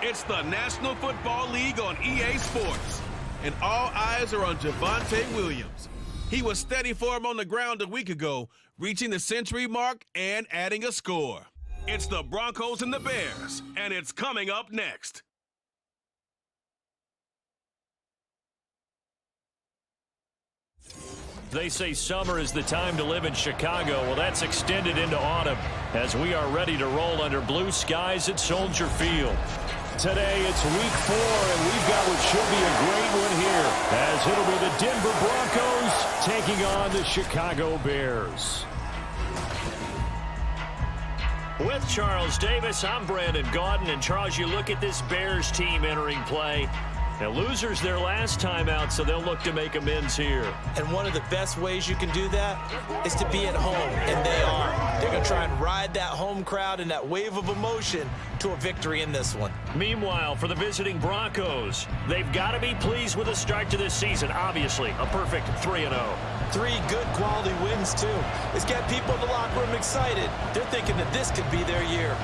It's the National Football League on EA Sports, and all eyes are on Javonte Williams. He was steady for him on the ground a week ago, reaching the century mark and adding a score. It's the Broncos and the Bears, and it's coming up next. They say summer is the time to live in Chicago. Well, that's extended into autumn as we are ready to roll under blue skies at Soldier Field. Today, it's week 4, and we've got what should be a great one here, as it'll be the Denver Broncos taking on the Chicago Bears. With Charles Davis, I'm Brandon Gaudin, and Charles, you look at this Bears team entering play. Now, losers their last time out, so they'll look to make amends here. And one of the best ways you can do that is to be at home, and they are. They're going to try and ride that home crowd and that wave of emotion to a victory in this one. Meanwhile, for the visiting Broncos, they've got to be pleased with the start to this season. Obviously, a perfect 3-0. 3 good quality wins, too. It's got people in the locker room excited. They're thinking that this could be their year.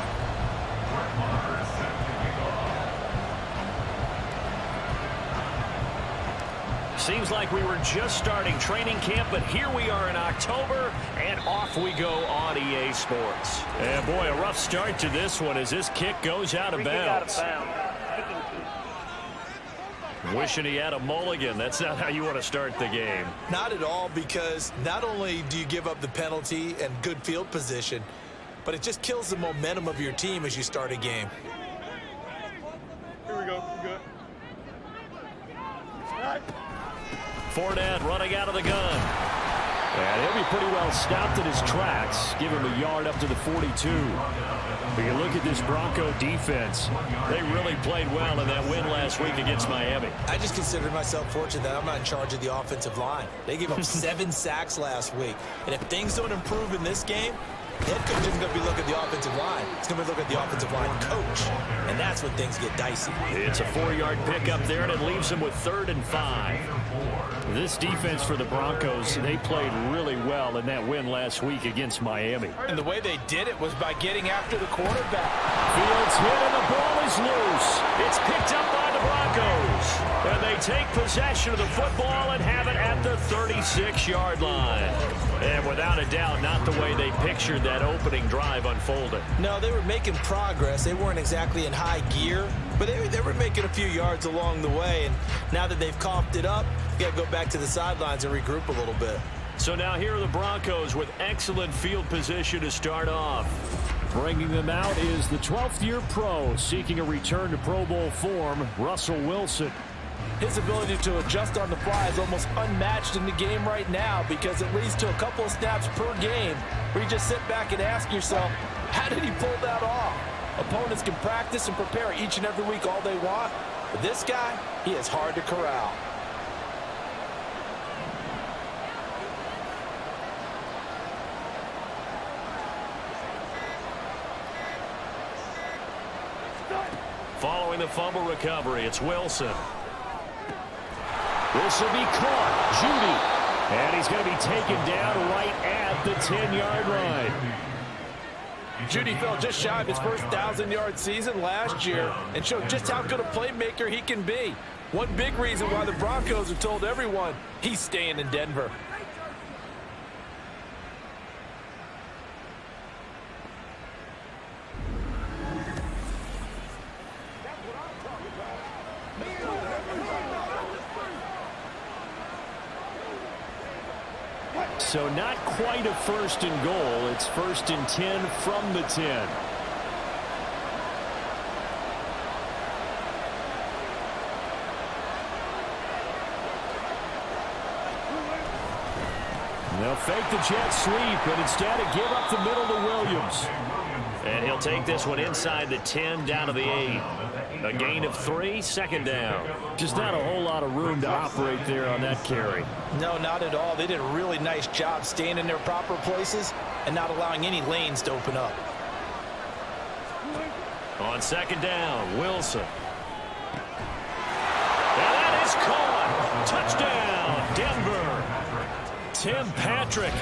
Seems like we were just starting training camp, but here we are in October, and off we go on EA Sports. And boy, a rough start to this one as this kick goes out of bounds. Wishing he had a mulligan. That's not how you want to start the game. Not at all, because not only do you give up the penalty and good field position, but it just kills the momentum of your team as you start a game. Here we go. Good. All right. Fournette running out of the gun. And he'll be pretty well stopped in his tracks. Give him a yard up to the 42. But you look at this Bronco defense. They really played well in that win last week against Miami. I just consider myself fortunate that I'm not in charge of the offensive line. They gave up 7 sacks last week. And if things don't improve in this game, the head coach isn't going to be looking at the offensive line. He's going to be looking at the offensive line coach. And that's when things get dicey. It's a 4-yard pickup there, and it leaves them with 3rd and 5. This defense for the Broncos, they played really well in that win last week against Miami. And the way they did it was by getting after the quarterback. Fields hit, and the ball is loose. It's picked up by the Broncos. And they take possession of the football and have it at the 36-yard line. And without a doubt, not the way they pictured that opening drive unfolded. No, they were making progress. They weren't exactly in high gear, but they were making a few yards along the way. And now that they've coughed it up, you got to go back to the sidelines and regroup a little bit. So now here are the Broncos with excellent field position to start off. Bringing them out is the 12th-year pro seeking a return to Pro Bowl form, Russell Wilson. His ability to adjust on the fly is almost unmatched in the game right now, because it leads to a couple of snaps per game where you just sit back and ask yourself, how did he pull that off? Opponents can practice and prepare each and every week all they want, but this guy, he is hard to corral. Following the fumble recovery, it's Wilson. This will be caught. Judy. And he's going to be taken down right at the 10-yard line. Judy fell just shy of his first 1,000-yard season last year and showed just how good a playmaker he can be. One big reason why the Broncos have told everyone he's staying in Denver. So not quite a 1st and goal. It's 1st and 10 from the 10. They'll fake the jet sweep, and instead give up the middle to Williams. And he'll take this one inside the 10 down to the 8. A gain of 3, 2nd down. Just not a whole lot of room to operate there on that carry. No, not at all. They did a really nice job staying in their proper places and not allowing any lanes to open up. On 2nd down, Wilson. And that is caught. Touchdown, Denver. Tim Patrick,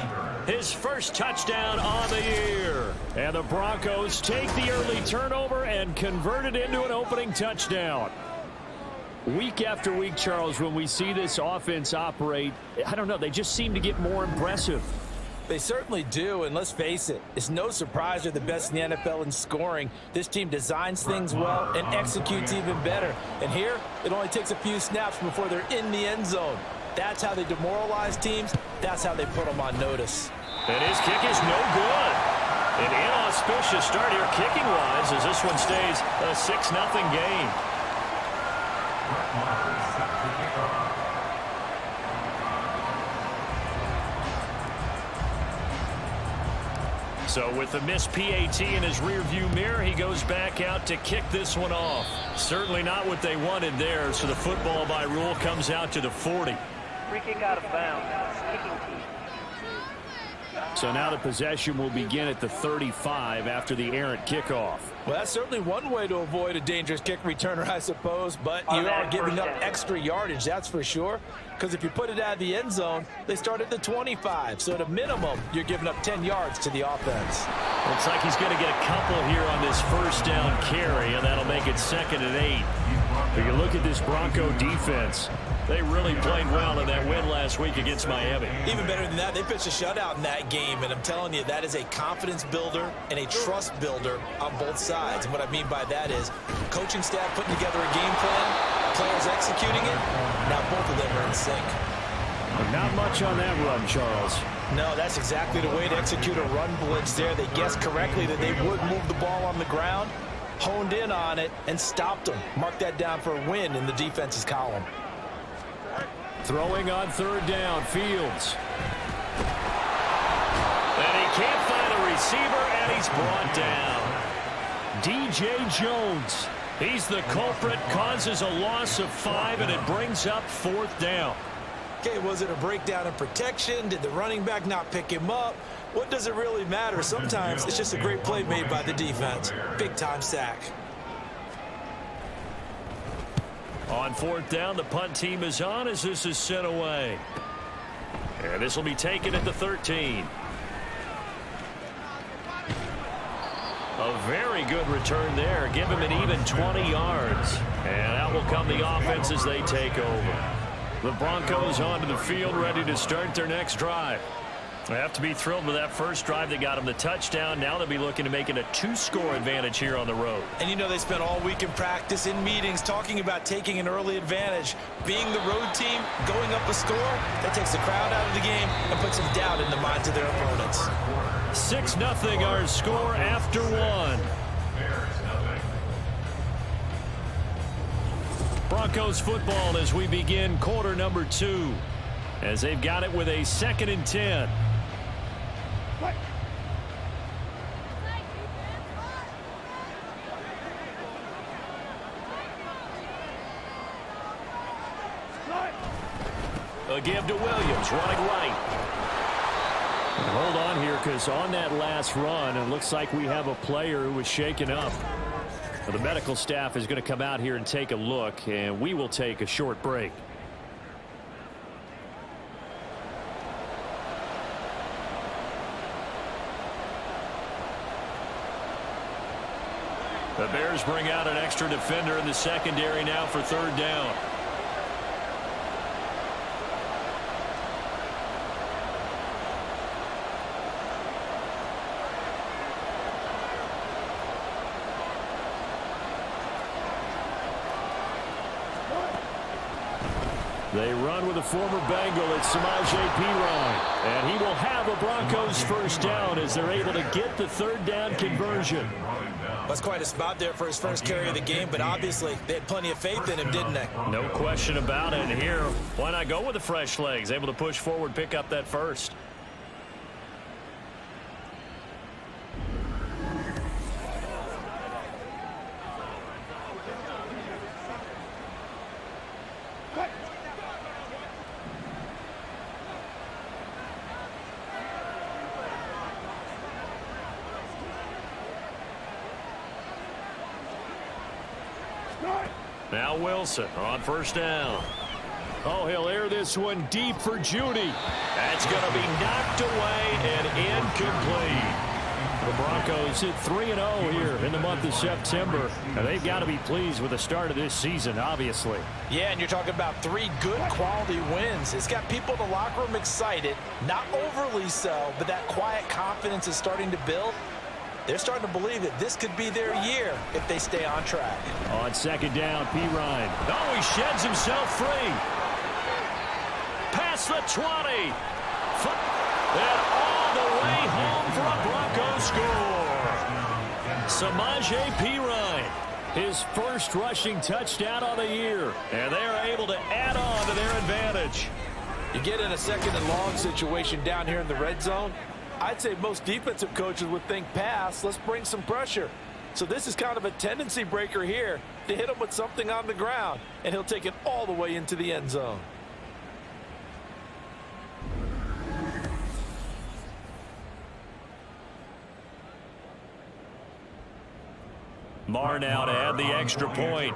his first touchdown on the year. And the Broncos take the early turnover and convert it into an opening touchdown. Week after week, Charles, when we see this offense operate, I don't know, they just seem to get more impressive. They certainly do, and let's face it, it's no surprise they're the best in the NFL in scoring. This team designs things well and executes even better. And here, it only takes a few snaps before they're in the end zone. That's how they demoralize teams. That's how they put them on notice. And his kick is no good. An inauspicious start here kicking-wise as this one stays a 6-0 game. So with the missed PAT in his rearview mirror, he goes back out to kick this one off. Certainly not what they wanted there, so the football by rule comes out to the 40. Free kick out of bounds. Kicking team. So now the possession will begin at the 35 after the errant kickoff. Well, that's certainly one way to avoid a dangerous kick returner, I suppose, but you are giving up extra yardage, that's for sure. Because if you put it out of the end zone, they start at the 25. So at a minimum, you're giving up 10 yards to the offense. Looks like he's going to get a couple here on this first down carry, and that'll make it 2nd and 8. But you look at this Bronco defense. They really played well in that win last week against Miami. Even better than that, they pitched a shutout in that game, and I'm telling you, that is a confidence builder and a trust builder on both sides. And what I mean by that is coaching staff putting together a game plan, players executing it. Now both of them are in sync. Not much on that run, Charles. No, that's exactly the way to execute a run blitz there. They guessed correctly that they would move the ball on the ground, honed in on it, and stopped them. Mark that down for a win in the defense's column. Throwing on 3rd down, Fields. And he can't find a receiver, and he's brought down. DJ Jones. He's the culprit, causes a loss of 5, and it brings up 4th down. Okay, was it a breakdown in protection? Did the running back not pick him up? What does it really matter? Sometimes it's just a great play made by the defense. Big-time sack. On 4th down, the punt team is on as this is sent away. And this will be taken at the 13. A very good return there. Give him an even 20 yards. And out will come the offense as they take over. The Broncos onto the field, ready to start their next drive. They have to be thrilled with that first drive that got them the touchdown. Now they'll be looking to make it a 2-score advantage here on the road. And you know they spent all week in practice, in meetings, talking about taking an early advantage. Being the road team, going up a score, that takes the crowd out of the game and puts some doubt in the minds of their opponents. 6-0 our score after 1. Broncos football as we begin quarter number 2. As they've got it with a 2nd and 10. A give to Williams, running right. And hold on here, because on that last run, it looks like we have a player who was shaken up. Well, the medical staff is going to come out here and take a look, and we will take a short break. The Bears bring out an extra defender in the secondary now for 3rd down. They run with a former Bengal. It's Samaje Perine. And he will have a Broncos first down as they're able to get the 3rd down conversion. That's quite a spot there for his first carry of the game, but obviously they had plenty of faith in him, didn't they? No question about it. And here, why not go with the fresh legs? Able to push forward, pick up that first. Now Wilson on first down. Oh, he'll air this one deep for Judy. That's going to be knocked away and incomplete. The Broncos hit 3-0 here in the month of September. And they've got to be pleased with the start of this season, obviously. Yeah, and you're talking about 3 good quality wins. It's got people in the locker room excited, not overly so, but that quiet confidence is starting to build. They're starting to believe that this could be their year if they stay on track. On second down, P. Ryan. Oh, he sheds himself free. Past the 20. And all the way home for a Broncos score. Samaje Perine, his first rushing touchdown on the year. And they're able to add on to their advantage. You get in a second and long situation down here in the red zone. I'd say most defensive coaches would think pass, let's bring some pressure. So this is kind of a tendency breaker here to hit him with something on the ground, and he'll take it all the way into the end zone. Marr now to add the extra point.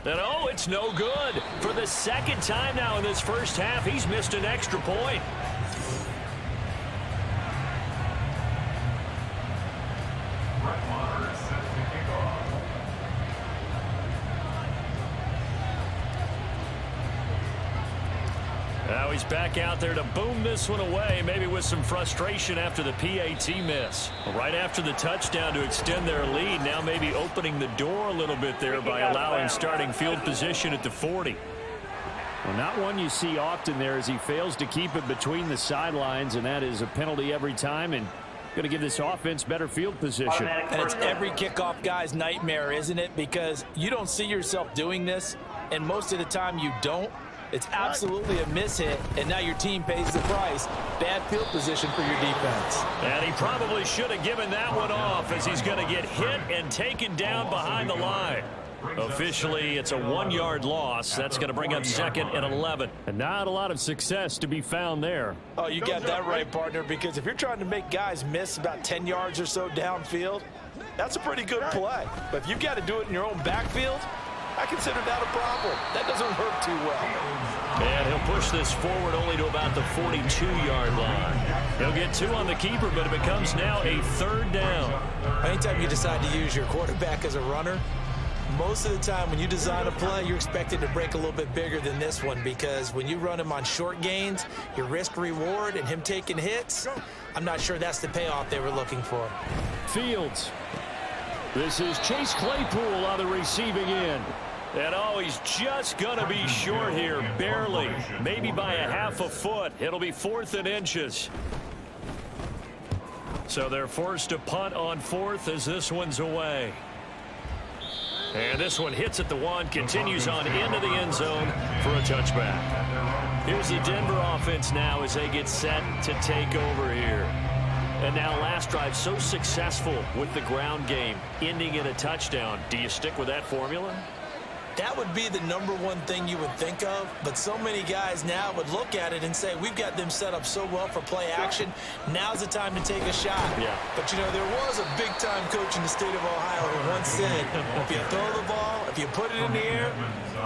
And oh, it's no good. For the second time now in this first half, he's missed an extra point. Now he's back out there to boom this one away, maybe with some frustration after the PAT miss. Right after the touchdown to extend their lead, now maybe opening the door a little bit there by allowing starting field position at the 40. Well, not one you see often there as he fails to keep it between the sidelines, and that is a penalty every time and going to give this offense better field position. And it's every kickoff guy's nightmare, isn't it? Because you don't see yourself doing this, and most of the time you don't. It's absolutely a mishit, and now your team pays the price. Bad field position for your defense. And he probably should have given that one off as he's going to get hit and taken down behind the line. Officially, it's a 1-yard loss. That's going to bring up 2nd and 11. And not a lot of success to be found there. Oh, you got that right, partner, because if you're trying to make guys miss about 10 yards or so downfield, that's a pretty good play. But if you've got to do it in your own backfield, I consider that a problem. That doesn't work too well. And he'll push this forward only to about the 42-yard line. He'll get 2 on the keeper, but it becomes now a 3rd down. Anytime you decide to use your quarterback as a runner, most of the time when you design a play, you're expected to break a little bit bigger than this one, because when you run him on short gains, your risk-reward and him taking hits, I'm not sure that's the payoff they were looking for. Fields. This is Chase Claypool on the receiving end. And oh, he's just going to be short here, barely. Maybe by a half a foot. It'll be 4th and inches. So they're forced to punt on 4th as this one's away. And this one hits at the 1, continues on into the end zone for a touchback. Here's the Denver offense now as they get set to take over here. And now last drive so successful with the ground game, ending in a touchdown. Do you stick with that formula? That would be the #1 thing you would think of, but so many guys now would look at it and say, we've got them set up so well for play action, now's the time to take a shot. Yeah. But, you know, there was a big-time coach in the state of Ohio who once said, if you throw the ball, if you put it in the air,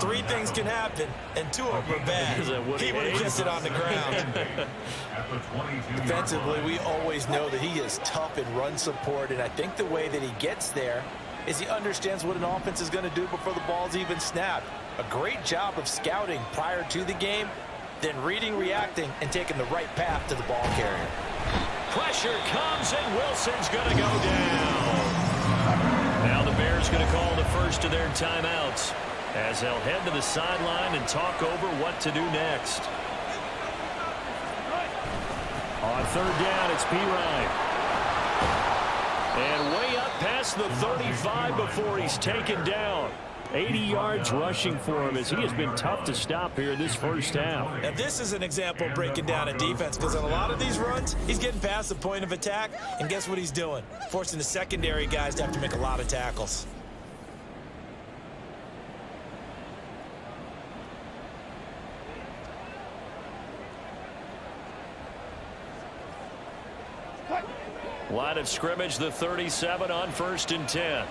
3 things can happen, and 2 of them are bad. He would have kept it on the ground. Defensively, we always know that he is tough in run support, and I think the way that he gets there is he understands what an offense is going to do before the ball's even snapped. A great job of scouting prior to the game, then reading, reacting, and taking the right path to the ball carrier. Pressure comes, and Wilson's going to go down. Now the Bears going to call the first of their timeouts as they'll head to the sideline and talk over what to do next. On 3rd down, it's Perine. And way up past the 35 before he's taken down. 80 yards rushing for him as he has been tough to stop here this first half. Now this is an example of breaking down a defense, because on a lot of these runs, he's getting past the point of attack, and guess what he's doing? Forcing the secondary guys to have to make a lot of tackles. Line of scrimmage, the 37 on 1st and 10.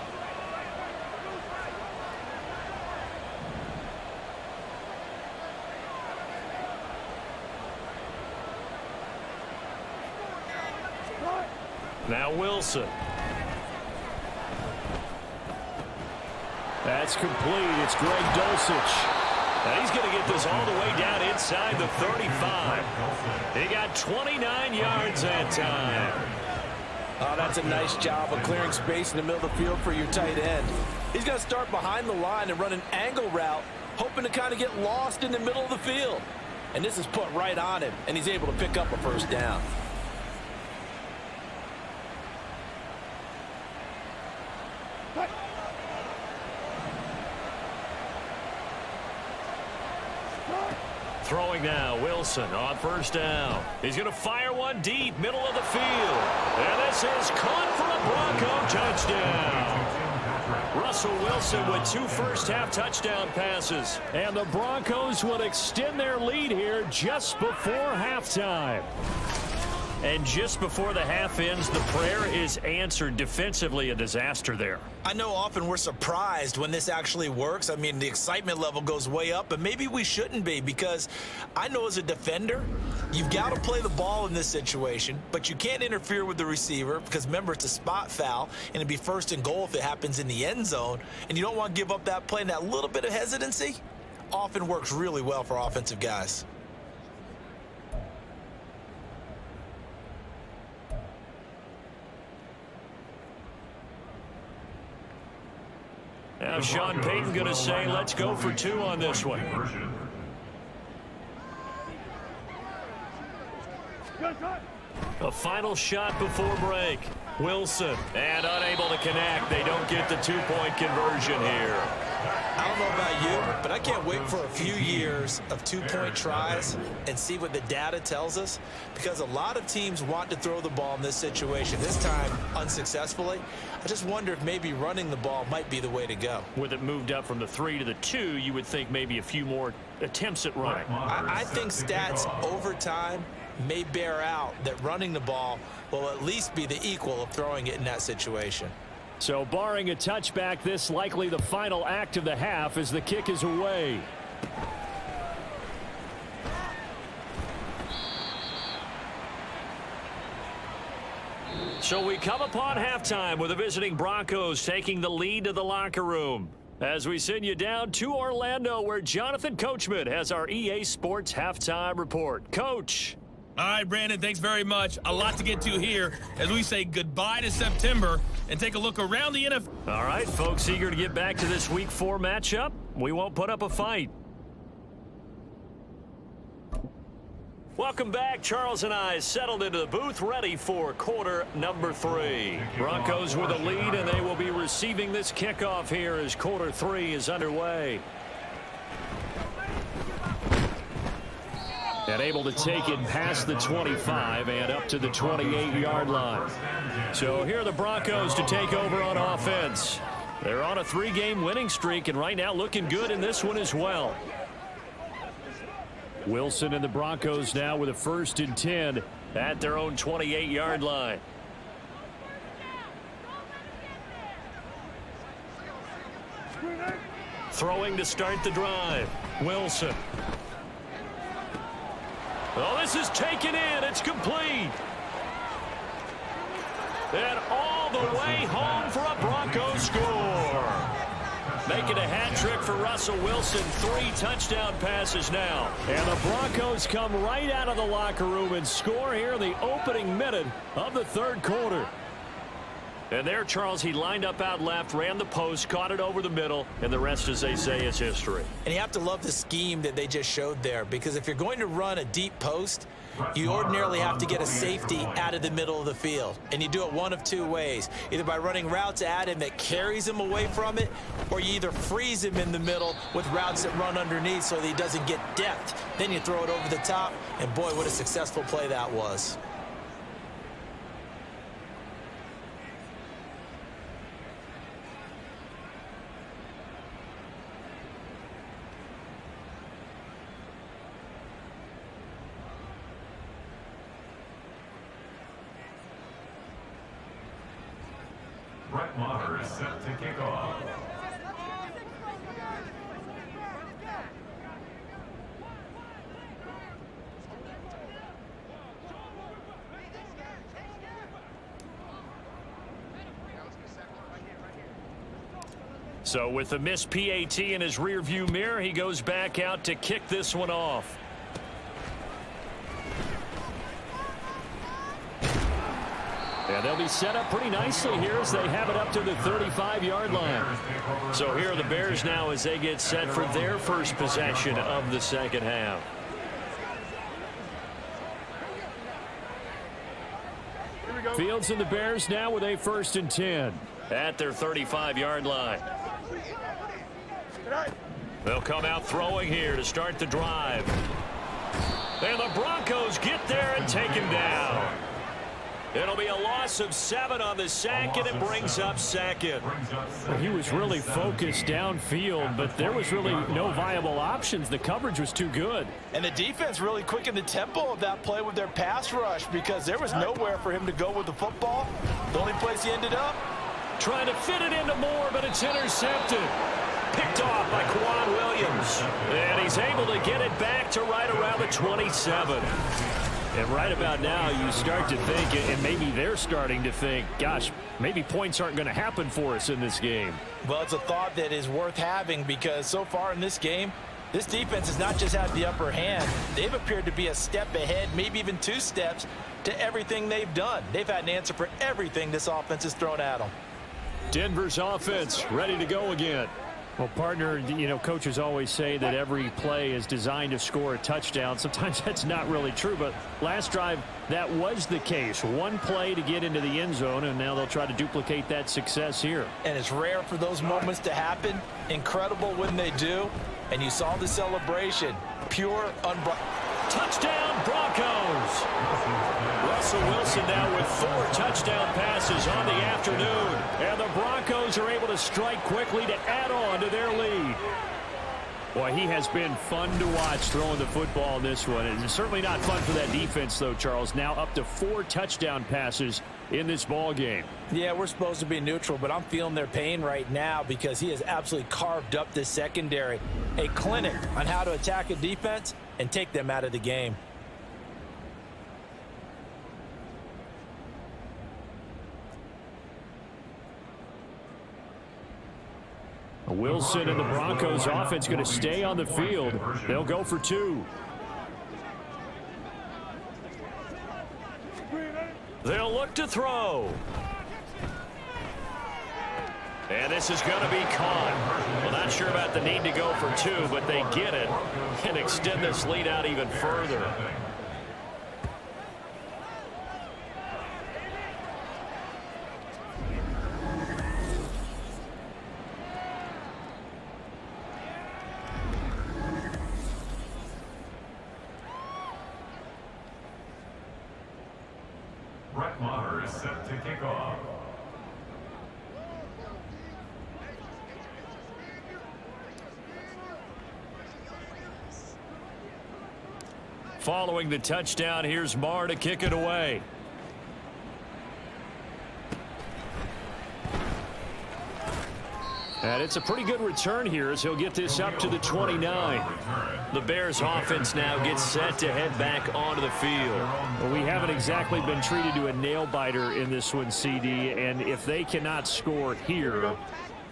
Now Wilson. That's complete. It's Greg Dulcich. And he's going to get this all the way down inside the 35. He got 29 yards that time. Oh, that's a nice job of clearing space in the middle of the field for your tight end. He's going to start behind the line and run an angle route, hoping to kind of get lost in the middle of the field. And this is put right on him, and he's able to pick up a first down. Throwing now, Wilson on 1st down. He's going to fire one deep, middle of the field. And this is caught for a Bronco touchdown. Russell Wilson with 2 first-half touchdown passes. And the Broncos will extend their lead here just before halftime. And just before the half ends, the prayer is answered. Defensively, a disaster there. I know often we're surprised when this actually works. I mean, the excitement level goes way up, but maybe we shouldn't be, because I know as a defender, you've got to play the ball in this situation, but you can't interfere with the receiver because, remember, it's a spot foul, and it'd be 1st and goal if it happens in the end zone, and you don't want to give up that play, and that little bit of hesitancy often works really well for offensive guys. Now Sean Payton going to say, let's go for 2 on this one. A final shot before break. Wilson, and unable to connect. They don't get the 2-point conversion here. I don't know about you, but I can't wait for a few years of 2-point tries and see what the data tells us, because a lot of teams want to throw the ball in this situation, this time unsuccessfully. I just wonder if maybe running the ball might be the way to go. With it moved up from the 3 to the 2, you would think maybe a few more attempts at running. I think stats over time may bear out that running the ball will at least be the equal of throwing it in that situation. So barring a touchback, this likely the final act of the half as the kick is away. So we come upon halftime with the visiting Broncos taking the lead to the locker room. As we send you down to Orlando, where Jonathan Coachman has our EA Sports halftime report. Coach. All right, Brandon, thanks very much. A lot to get to here as we say goodbye to September and take a look around the NFL. All right, folks, eager to get back to this Week 4 matchup. We won't put up a fight. Welcome back. Charles and I settled into the booth, ready for quarter number 3. Broncos with a lead, and they will be receiving this kickoff here as quarter 3 is underway. And able to take it past the 25 and up to the 28-yard line. So here are the Broncos to take over on offense. They're on a 3-game winning streak, and right now looking good in this one as well. Wilson and the Broncos now with a 1st and 10 at their own 28-yard line. Throwing to start the drive. Wilson. Oh, this is taken in. It's complete. And all the way home for a Broncos score. Making a hat trick for Russell Wilson. 3 touchdown passes now. And the Broncos come right out of the locker room and score here in the opening minute of the 3rd quarter. And there, Charles, he lined up out left, ran the post, caught it over the middle, and the rest, as they say, is history. And you have to love the scheme that they just showed there, because if you're going to run a deep post, you ordinarily have to get a safety out of the middle of the field. And you do it one of 2 ways, either by running routes at him that carries him away from it, or you either freeze him in the middle with routes that run underneath so that he doesn't get depth. Then you throw it over the top, and boy, what a successful play that was. Brett Maher is set to kick off. So with the missed PAT in his rearview mirror, he goes back out to kick this one off. And they'll be set up pretty nicely here as they have it up to the 35-yard line. So here are the Bears now as they get set for their first possession of the second half. Fields and the Bears now with a 1st and 10 at their 35-yard line. They'll come out throwing here to start the drive. And the Broncos get there and take him down. It'll be a loss of 7 on the sack, and it brings up 2nd. Well, he was really focused downfield, but there was really no viable options. The coverage was too good. And the defense really quickened the tempo of that play with their pass rush because there was nowhere for him to go with the football. The only place he ended up, trying to fit it into Moore, but it's intercepted. Picked off by Quan Williams. And he's able to get it back to right around the 27. And right about now, you start to think, and maybe they're starting to think, gosh, maybe points aren't going to happen for us in this game. Well, it's a thought that is worth having because so far in this game, this defense has not just had the upper hand. They've appeared to be a step ahead, maybe even 2 steps to everything they've done. They've had an answer for everything this offense has thrown at them. Denver's offense ready to go again. Well, partner, you know, coaches always say that every play is designed to score a touchdown. Sometimes that's not really true, but last drive, that was the case. One play to get into the end zone, and now they'll try to duplicate that success here. And it's rare for those moments to happen. Incredible when they do. And you saw the celebration. Pure, touchdown, Broncos! Russell Wilson now with 4 touchdown passes on the afternoon. And the Broncos are able to strike quickly to add on to their lead. Boy, he has been fun to watch throwing the football in this one. It's certainly not fun for that defense, though, Charles. Now up to 4 touchdown passes in this ball game. Yeah, we're supposed to be neutral, but I'm feeling their pain right now because he has absolutely carved up this secondary. A clinic on how to attack a defense and take them out of the game. Wilson and the Broncos offense going to stay on the field. They'll go for 2. They'll look to throw. And this is going to be caught. Well, not sure about the need to go for 2, but they get it and extend this lead out even further. Brett Maher is set to kick off. Following the touchdown, here's Maher to kick it away. And it's a pretty good return here as he'll get this up to the 29. The Bears offense now gets set to head back onto the field. Well, we haven't exactly been treated to a nail-biter in this one, CD, and if they cannot score here,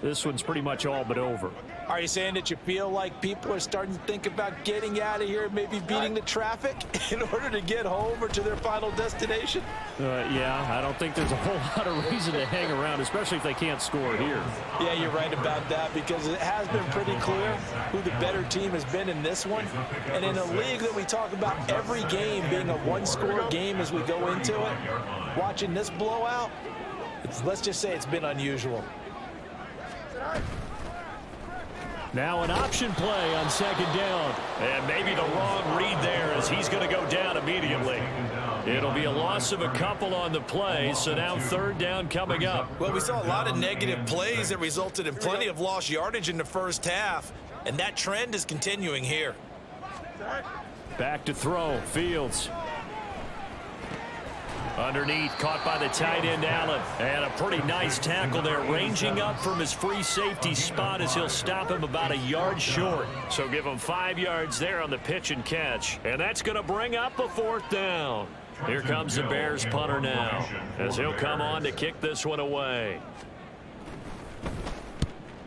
this one's pretty much all but over. Are you saying that you feel like people are starting to think about getting out of here, maybe beating the traffic in order to get home or to their final destination? Yeah, I don't think there's a whole lot of reason to hang around, especially if they can't score here. Yeah, you're right about that because it has been pretty clear who the better team has been in this one. And in a league that we talk about every game being a one-score game as we go into it, watching this blowout, let's just say it's been unusual. Now an option play on 2nd down. And maybe the wrong read there as he's going to go down immediately. It'll be a loss of a couple on the play, so now 3rd down coming up. Well, we saw a lot of negative plays that resulted in plenty of lost yardage in the first half, and that trend is continuing here. Back to throw, Fields. Underneath, caught by the tight end, Allen. And a pretty nice tackle there, ranging up from his free safety spot as he'll stop him about a yard short. So give him 5 yards there on the pitch and catch. And that's going to bring up a 4th down. Here comes the Bears punter now, as he'll come on to kick this one away.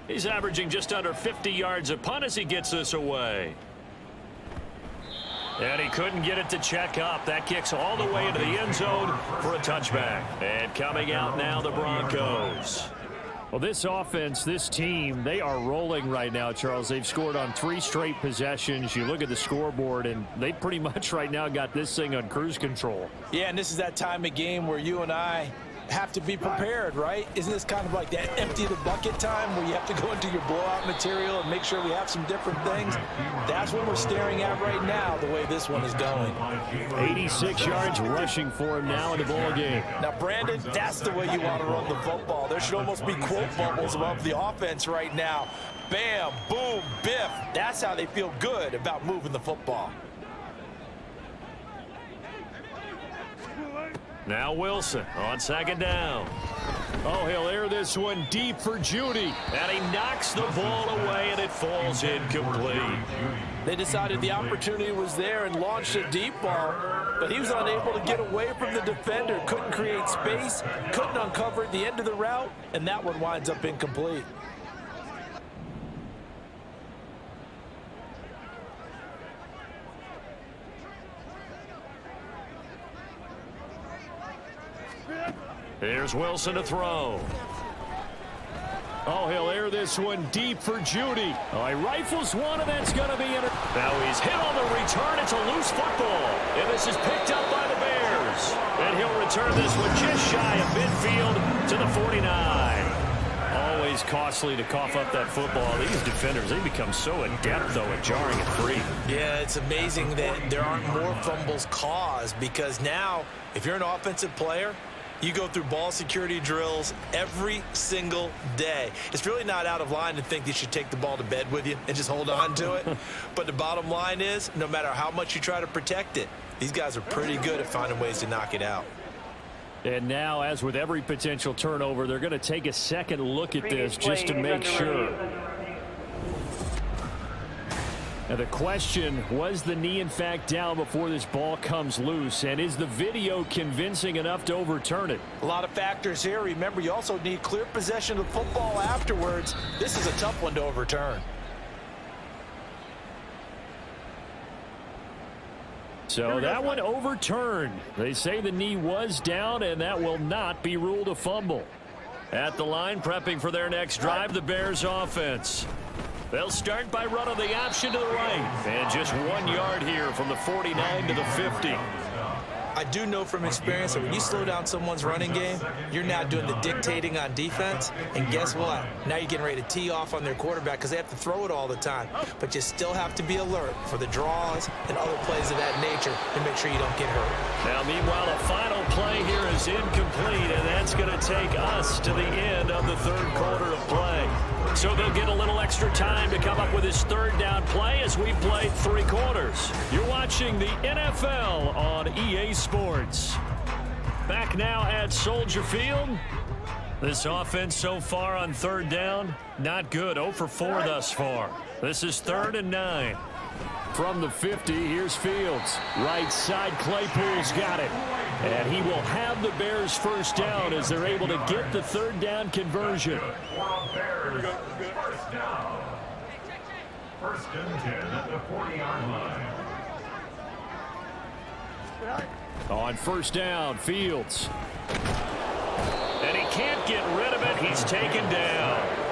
He's averaging just under 50 yards a punt as he gets this away. And he couldn't get it to check up. That kicks all the way into the end zone for a touchback. And coming out now, the Broncos. Well, this offense, this team, they are rolling right now, Charles. They've scored on 3 straight possessions. You look at the scoreboard, and they pretty much right now got this thing on cruise control. Yeah, and this is that time of game where you and I have to be prepared, right? Isn't this kind of like that empty the bucket time where you have to go into your blowout material and make sure we have some different things? That's what we're staring at right now, the way this one is going. 86 yards rushing for him now in the ball game. Now, Brandon, that's the way you want to run the football. There should almost be quote bubbles above the offense right now. Bam, boom, biff. That's how they feel good about moving the football. Now Wilson on 2nd down. Oh, he'll air this one deep for Judy. And he knocks the ball away, and it falls incomplete. They decided the opportunity was there and launched a deep ball, but he was unable to get away from the defender. Couldn't create space, couldn't uncover at the end of the route, and that one winds up incomplete. Here's Wilson to throw. Oh, he'll air this one deep for Judy. Oh, he rifles one, and that's going to be in. Now he's hit on the return. It's a loose football. And this is picked up by the Bears. And he'll return this one just shy of midfield to the 49. Always costly to cough up that football. These defenders, they become so adept, though, at jarring it free. Yeah, it's amazing that there aren't more fumbles caused, because now, if you're an offensive player, you go through ball security drills every single day. It's really not out of line to think you should take the ball to bed with you and just hold on to it. But the bottom line is, no matter how much you try to protect it, these guys are pretty good at finding ways to knock it out. And now, as with every potential turnover, they're going to take a second look at this just to make sure. Now the question, was the knee in fact down before this ball comes loose? And is the video convincing enough to overturn it? A lot of factors here. Remember, you also need clear possession of the football afterwards. This is a tough one to overturn. So that one overturned. They say the knee was down, and that will not be ruled a fumble. At the line, prepping for their next drive, the Bears offense. They'll start by running the option to the right. And just 1 yard here from the 49 to the 50. I do know from experience that when you slow down someone's running game, you're now doing the dictating on defense. And guess what? Now you're getting ready to tee off on their quarterback because they have to throw it all the time. But you still have to be alert for the draws and other plays of that nature to make sure you don't get hurt. Now, meanwhile, the final play here is incomplete, and that's going to take us to the end of the 3rd quarter of play. So they'll get a little extra time to come up with his 3rd down play as we play 3 quarters. You're watching the NFL on EA Sports. Back now at Soldier Field. This offense so far on 3rd down, not good. 0 for 4 thus far. This is 3rd and 9. From the 50, here's Fields. Right side, Claypool's got it. And he will have the Bears 1st down as they're able to get the 3rd down conversion. Bears, 1st down. 1st and 10 at the 40-yard line. On 1st down, Fields. And he can't get rid of it. He's taken down.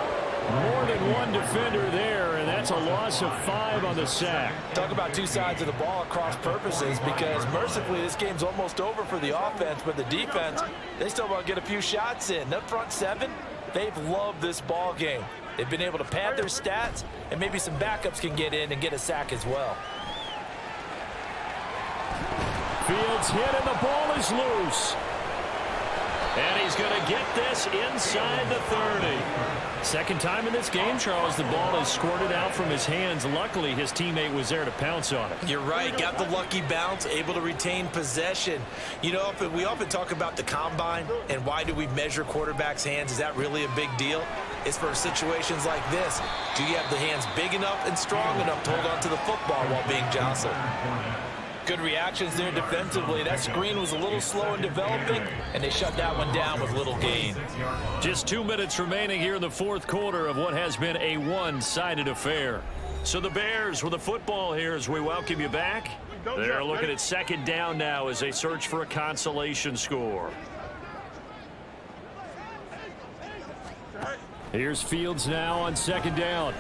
More than one defender there, and that's a loss of 5 on the sack. Talk about 2 sides of the ball at cross purposes, because mercifully this game's almost over for the offense, but the defense, they still want to get a few shots in. That front 7, they've loved this ball game. They've been able to pad their stats, and maybe some backups can get in and get a sack as well. Fields hit, and the ball is loose. And he's going to get this inside the 30. Second time in this game, Charles, the ball is squirted out from his hands. Luckily, his teammate was there to pounce on it. You're right. Got the lucky bounce, able to retain possession. You know, we often talk about the combine and why do we measure quarterbacks' hands. Is that really a big deal? It's for situations like this. Do you have the hands big enough and strong enough to hold on to the football while being jostled? Good reactions there defensively. That screen was a little slow in developing, and they shut that one down with little gain. Just 2 minutes remaining here in the fourth quarter of what has been a one-sided affair. So the Bears with the football here as we welcome you back. They're looking at second down now as they search for a consolation score. Here's Fields now on second down.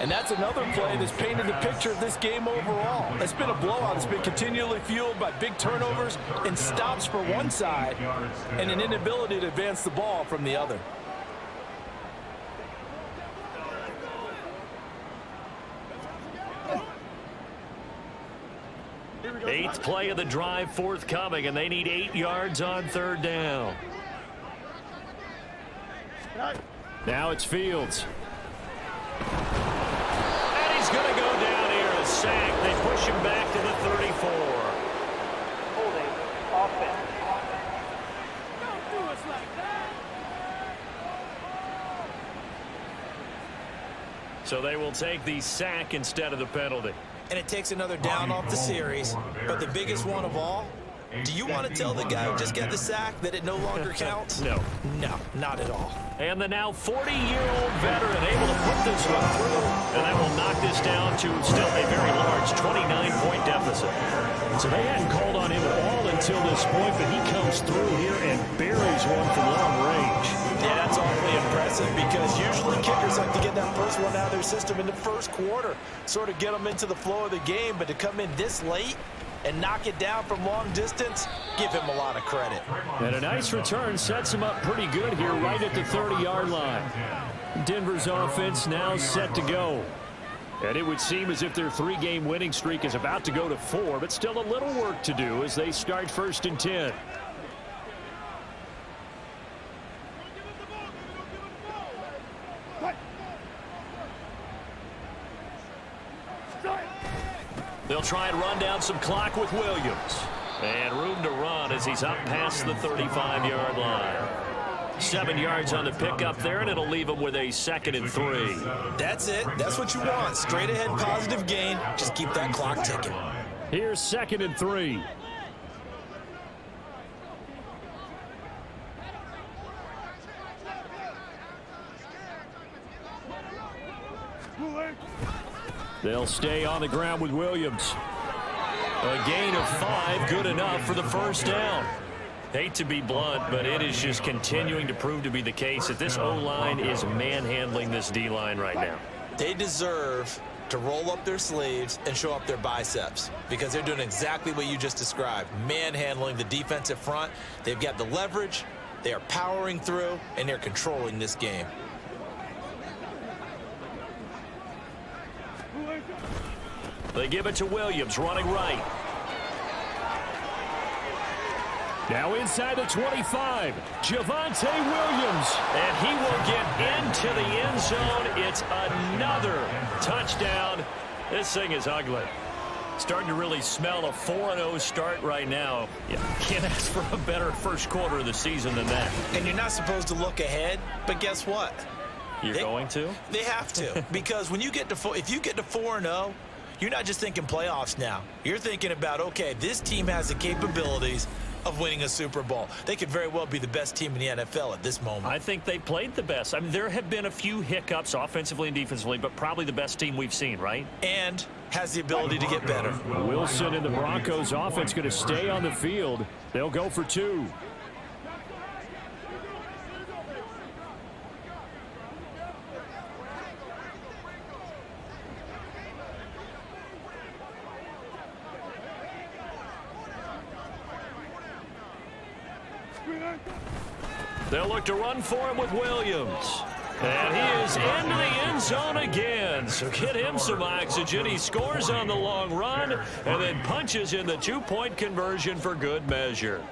And that's another play that's painted the picture of this game overall. It's been a blowout. It's been continually fueled by big turnovers and stops for one side and an inability to advance the ball from the other. Eighth play of the drive forthcoming, and they need 8 yards on third down. Now it's Fields. Going to go down here, a sack. They push him back to the 34. Holding offense. Don't do us like that. So they will take the sack instead of the penalty. And it takes another down off the series. But the biggest one of all, do you want to tell the guy who just got the sack that it no longer counts? No. No, not at all. And the now 40-year-old veteran able to put this one through. And that will knock this down to still a very large 29-point deficit. So they hadn't called on him at all until this point, but he comes through here and buries one from long range. Yeah, that's awfully impressive because usually kickers like to get that first one out of their system in the first quarter, sort of get them into the flow of the game, but to come in this late and knock it down from long distance, give him a lot of credit. And a nice return sets him up pretty good here right at the 30-yard line. Denver's offense now set to go. And it would seem as if their 3-game winning streak is about to go to 4, but still a little work to do as they start first and 10. They'll try and run down some clock with Williams. And room to run as he's up past the 35-yard line. 7 yards on the pickup there, and it'll leave him with a 2nd and 3. That's it. That's what you want. Straight ahead positive gain. Just keep that clock ticking. Here's 2nd and 3. They'll stay on the ground with Williams. A gain of 5, good enough for the first down. Hate to be blunt, but it is just continuing to prove to be the case that this O-line is manhandling this D-line right now. They deserve to roll up their sleeves and show up their biceps because they're doing exactly what you just described, manhandling the defensive front. They've got the leverage, they are powering through, and they're controlling this game. They give it to Williams, running right. Now inside the 25, Javonte Williams. And he will get into the end zone. It's another touchdown. This thing is ugly. Starting to really smell a 4-0 start right now. You can't ask for a better first quarter of the season than that. And you're not supposed to look ahead, but guess what? You're going to? They have to. Because when you get to if you get to 4-0, you're not just thinking playoffs now. You're thinking about, okay, this team has the capabilities of winning a Super Bowl. They could very well be the best team in the NFL at this moment. I think they played the best. I mean, there have been a few hiccups offensively and defensively, but probably the best team we've seen, right? And has the ability to get better. Wilson and the Broncos offense going to stay on the field. They'll go for 2. They'll look to run for him with Williams. And he is into the end zone again. So get him some oxygen. He scores on the long run and then punches in the 2-point conversion for good measure.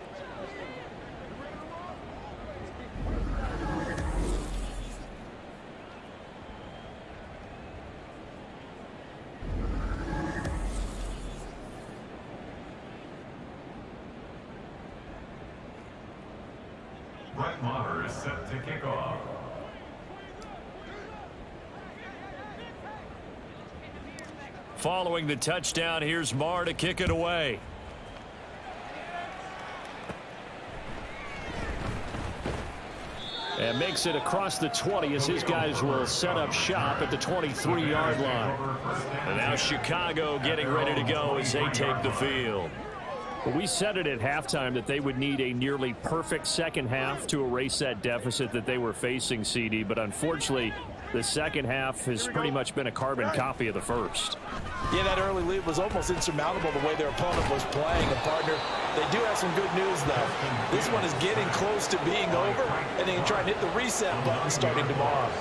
Brett Maher is set to kick off. Following the touchdown, here's Maher to kick it away. And makes it across the 20 as his guys will set up shop at the 23-yard line. And now Chicago getting ready to go as they take the field. Well, we said it at halftime that they would need a nearly perfect second half to erase that deficit that they were facing, CD. But unfortunately, the second half has pretty much been a carbon copy of the first. Yeah, that early lead was almost insurmountable the way their opponent was playing. And, partner, they do have some good news, though. This one is getting close to being over, and they can try and hit the reset button starting tomorrow.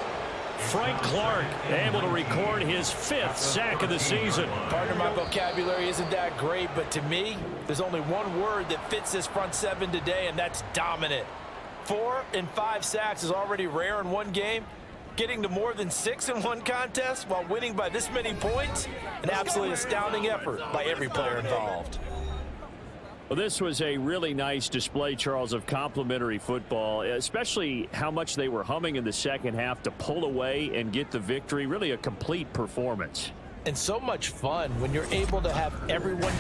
Frank Clark able to record his 5th sack of the season. Partner, my vocabulary isn't that great, but to me, there's only one word that fits this front seven today, and that's dominant. 4 and 5 sacks is already rare in one game. Getting to more than 6 in one contest while winning by this many points, an absolutely astounding effort by every player involved. Well, this was a really nice display, Charles, of complimentary football, especially how much they were humming in the second half to pull away and get the victory. Really a complete performance. And so much fun when you're able to have everyone